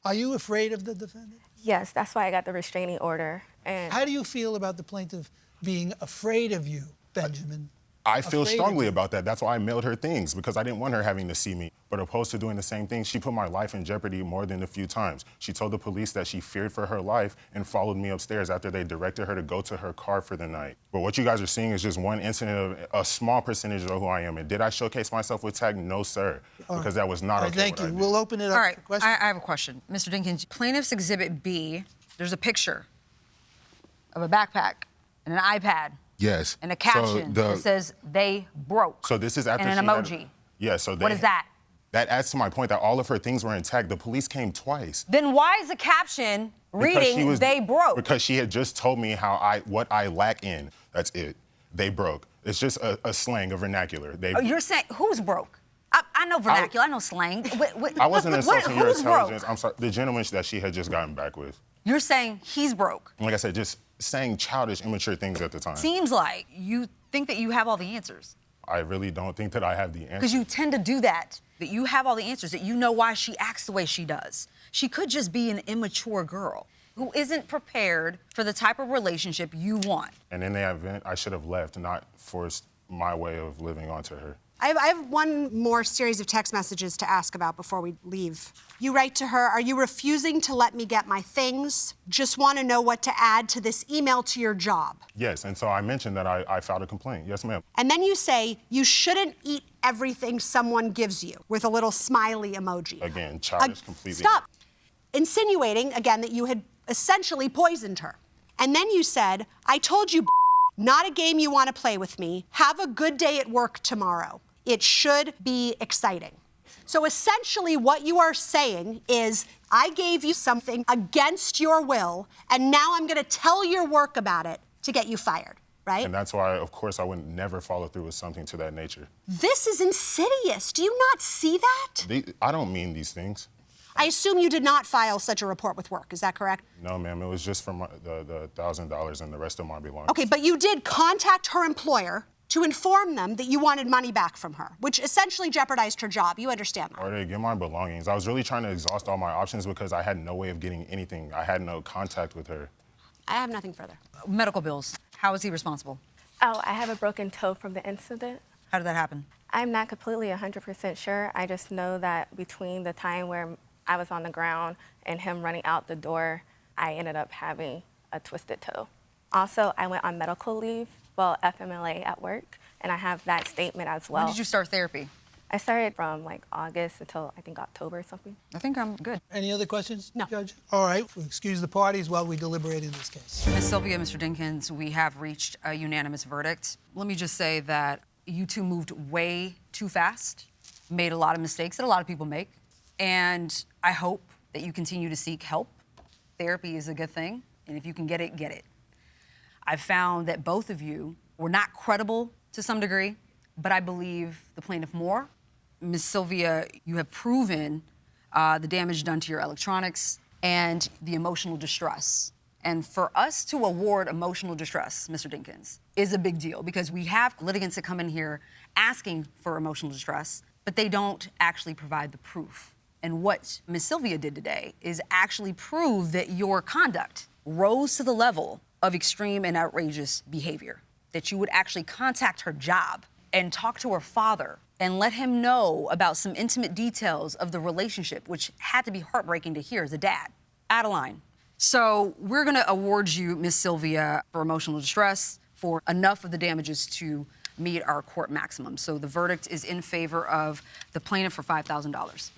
Are you afraid of the defendant? Yes, that's why I got the restraining order. And How do you feel about the plaintiff being afraid of you, Benjamin? I feel Afraid of strongly you. about that. That's why I mailed her things, because I didn't want her having to see me. But opposed to doing the same thing, she put my life in jeopardy more than a few times. She told the police that she feared for her life and followed me upstairs after they directed her to go to her car for the night. But what you guys are seeing is just one incident of a small percentage of who I am. And did I showcase myself with tag? No, sir, because that was not All okay. right, thank you. We'll open it up All right, for questions. I have a question. Mr. Dinkins, Plaintiff's Exhibit B, there's a picture of a backpack and an iPad. Yes. And a caption that says, "They broke." So this is after and an emoji. Yeah, so What is that? That adds to my point that all of her things were intact. The police came twice. Then why is the caption reading, "They broke"? Because she had just told me what I lack in. That's it. They broke. It's just a slang, a vernacular. Oh, you're saying, who's broke? I know vernacular, I know slang. I wasn't insulting your who's intelligence. broke? I'm sorry. The gentleman that she had just gotten back with. You're saying he's broke. Like I said, just saying childish, immature things at the time. Seems like you think that you have all the answers. I really don't think that I have the answer. Because you tend to do that you have all the answers, that you know why she acts the way she does. She could just be an immature girl who isn't prepared for the type of relationship you want. And in the event, I should have left, not forced my way of living onto her. I have one more series of text messages to ask about before we leave. You write to her, "Are you refusing to let me get my things? Just want to know what to add to this email to your job." Yes, and so I mentioned that I filed a complaint. Yes, ma'am. And then you say, "You shouldn't eat everything someone gives you," with a little smiley emoji. Again, childish completely. Stop. Insinuating, again, that you had essentially poisoned her. And then you said, "I told you, not a game you want to play with me. Have a good day at work tomorrow. It should be exciting." So essentially what you are saying is, I gave you something against your will, and now I'm going to tell your work about it to get you fired, right? And that's why, of course, I would never follow through with something to that nature. This is insidious. Do you not see that? I don't mean these things. I assume you did not file such a report with work. Is that correct? No, ma'am. It was just for the $1,000 and the rest of my belongings. Okay, but you did contact her employer to inform them that you wanted money back from her, which essentially jeopardized her job. You understand that? Or to get my belongings. I was really trying to exhaust all my options because I had no way of getting anything. I had no contact with her. I have nothing further. Medical bills. How is he responsible? oh, I have a broken toe from the incident. How did that happen? I'm not completely 100% sure. I just know that between the time where I was on the ground and him running out the door, I ended up having a twisted toe. Also, I went on medical leave, well, FMLA at work, and I have that statement as well. When did you start therapy? I started from like August until I think October or something. I think I'm good. Any other questions, No. Judge? All right, we'll excuse the parties while we deliberate in this case. Ms. Sylvia, Mr. Dinkins, we have reached a unanimous verdict. Let me just say that you two moved way too fast, made a lot of mistakes that a lot of people make, and I hope that you continue to seek help. Therapy is a good thing, and if you can get it, get it. I've found that both of you were not credible to some degree, but I believe the plaintiff more. Ms. Sylvia, you have proven the damage done to your electronics and the emotional distress. And for us to award emotional distress, Mr. Dinkins, is a big deal because we have litigants that come in here asking for emotional distress, but they don't actually provide the proof. And what Ms. Sylvia did today is actually prove that your conduct rose to the level of extreme and outrageous behavior, that you would actually contact her job and talk to her father and let him know about some intimate details of the relationship, which had to be heartbreaking to hear as a dad. Adeline. So we're gonna award you, Ms. Sylvia, for emotional distress for enough of the damages to meet our court maximum. So the verdict is in favor of the plaintiff for $5,000.